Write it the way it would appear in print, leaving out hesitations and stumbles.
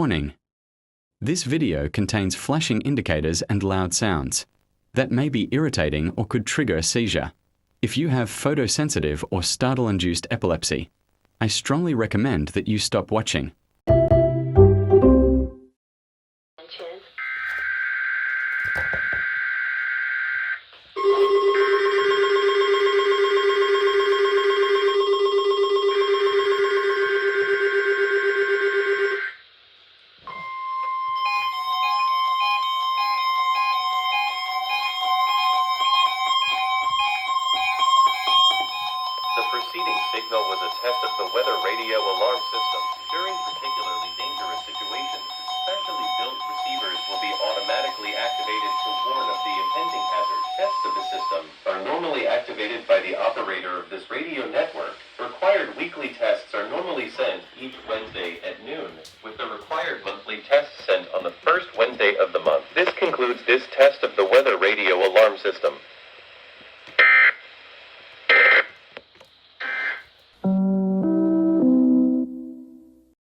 Warning: this video contains flashing indicators and loud sounds that may be irritating or could trigger a seizure. If you have photosensitive or startle-induced epilepsy, I strongly recommend that you stop watching. The preceding signal was a test of the weather radio alarm system. During particularly dangerous situations, specially built receivers will be automatically activated to warn of the impending hazard. Tests of the system are normally activated by the operator of this radio network. Required weekly tests are normally sent each Wednesday at noon, with the required monthly tests sent on the first Wednesday of the month. This concludes this test of the weather radio alarm system.